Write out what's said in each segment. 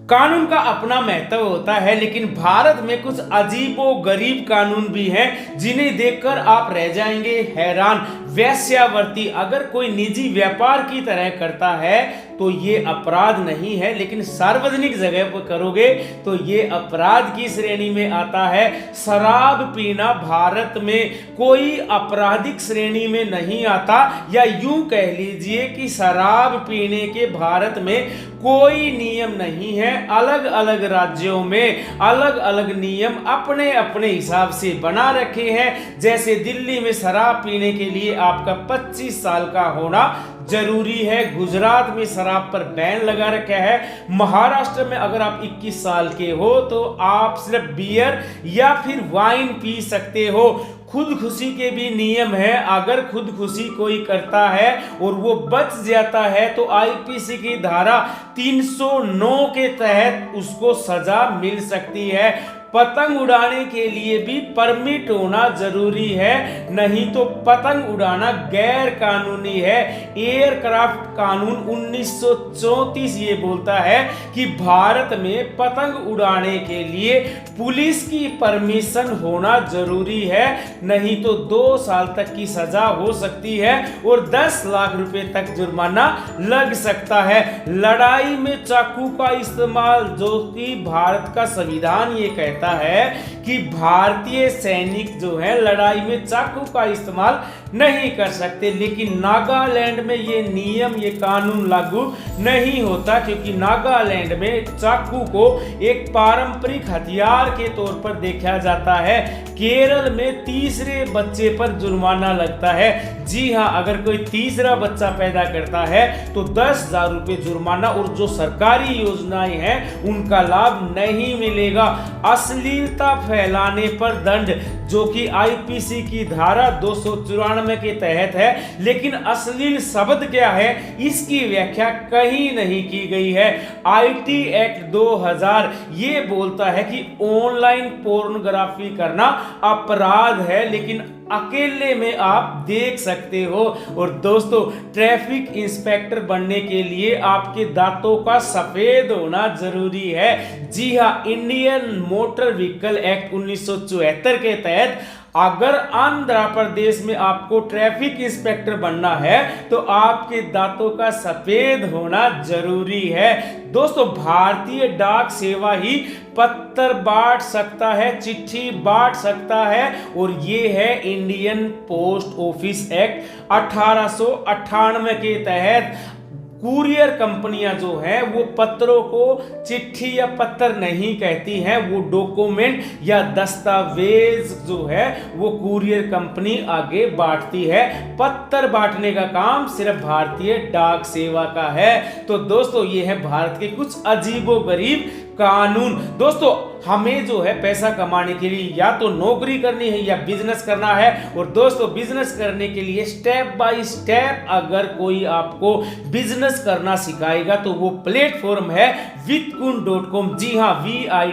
कानून का अपना महत्व होता है, लेकिन भारत में कुछ अजीबो गरीब कानून भी हैं जिन्हें देखकर आप रह जाएंगे हैरान। वेश्यावृत्ति अगर कोई निजी व्यापार की तरह करता है तो ये अपराध नहीं है, लेकिन सार्वजनिक जगह पर करोगे तो ये अपराध की श्रेणी में आता है। शराब पीना भारत में कोई आपराधिक श्रेणी में नहीं आता, या यूं कह लीजिए कि शराब पीने के भारत में कोई नियम नहीं है। अलग अलग राज्यों में अलग अलग नियम अपने अपने हिसाब से बना रखे हैं। जैसे दिल्ली में शराब पीने के लिए आपका 25 साल का होना जरूरी है। गुजरात में शराब पर बैन लगा रखा है। महाराष्ट्र में अगर आप 21 साल के हो तो आप सिर्फ बियर या फिर वाइन पी सकते हो। खुदकुशी के भी नियम है। अगर खुदकुशी कोई करता है और वो बच जाता है तो आईपीसी की धारा 309 के तहत उसको सजा मिल सकती है। पतंग उड़ाने के लिए भी परमिट होना जरूरी है, नहीं तो पतंग उड़ाना गैर कानूनी है। एयरक्राफ्ट कानून 1934 ये बोलता है कि भारत में पतंग उड़ाने के लिए पुलिस की परमिशन होना जरूरी है, नहीं तो 2 साल तक की सजा हो सकती है और 10 लाख रुपए तक जुर्माना लग सकता है। लड़ाई में चाकू का इस्तेमाल, जो कि भारत का संविधान ये कहता है कि भारतीय सैनिक जो है लड़ाई में चाकू का इस्तेमाल नहीं कर सकते, लेकिन नागालैंड में ये नियम, ये कानून लागू नहीं होता, क्योंकि नागालैंड में चाकू को एक पारंपरिक हथियार के तौर पर देखा जाता है। केरल में तीसरे बच्चे पर जुर्माना लगता है। जी हां, अगर कोई तीसरा बच्चा पैदा करता है तो 10,000 रुपए जुर्माना, और जो सरकारी योजनाएं हैं उनका लाभ नहीं मिलेगा। अश्लीलता फैलाने पर दंड, जो कि आईपीसी की धारा 294 के तहत है, लेकिन अश्लील शब्द क्या है इसकी व्याख्या कहीं नहीं की गई है। आईटी एक्ट 2000 ये बोलता है कि ऑनलाइन पोर्नोग्राफी करना अपराध है, लेकिन अकेले में आप देख सकते हो। और दोस्तों, ट्रैफिक इंस्पेक्टर बनने के लिए आपके दांतों का सफेद होना जरूरी है। जी हां, इंडियन मोटर व्हीकल एक्ट 1974 के तहत अगर आंध्र प्रदेश में आपको ट्रैफिक इंस्पेक्टर बनना है तो आपके दांतों का सफेद होना जरूरी है। दोस्तों, भारतीय डाक सेवा ही पत्र बांट सकता है, चिट्ठी बांट सकता है, और ये है इंडियन पोस्ट ऑफिस एक्ट 1898 के तहत। कुरियर कंपनियां जो है वो पत्रों को चिट्ठी या पत्र नहीं कहती हैं, वो डॉक्यूमेंट या दस्तावेज जो है वो कुरियर कंपनी आगे बांटती है। पत्र बांटने का काम सिर्फ भारतीय डाक सेवा का है। तो दोस्तों, ये है भारत के कुछ अजीबोगरीब कानून। दोस्तों, हमें जो है पैसा कमाने के लिए या तो नौकरी करनी है या बिजनेस करना है, और दोस्तों बिजनेस करने के लिए स्टेप बाय स्टेप अगर कोई आपको बिजनेस करना सिखाएगा तो वो प्लेटफॉर्म है vitkun.com। जी हाँ,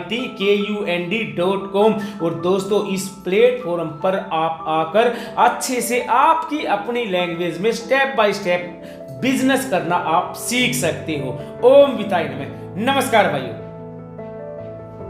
vitkund.com। और दोस्तों, इस प्लेटफॉर्म पर आप आकर अच्छे से आपकी अपनी लैंग्वेज में स्टेप बाय स्टेप बिजनेस करना आप सीख सकते हो। ओम विताय नमः। नमस्कार भाइयों।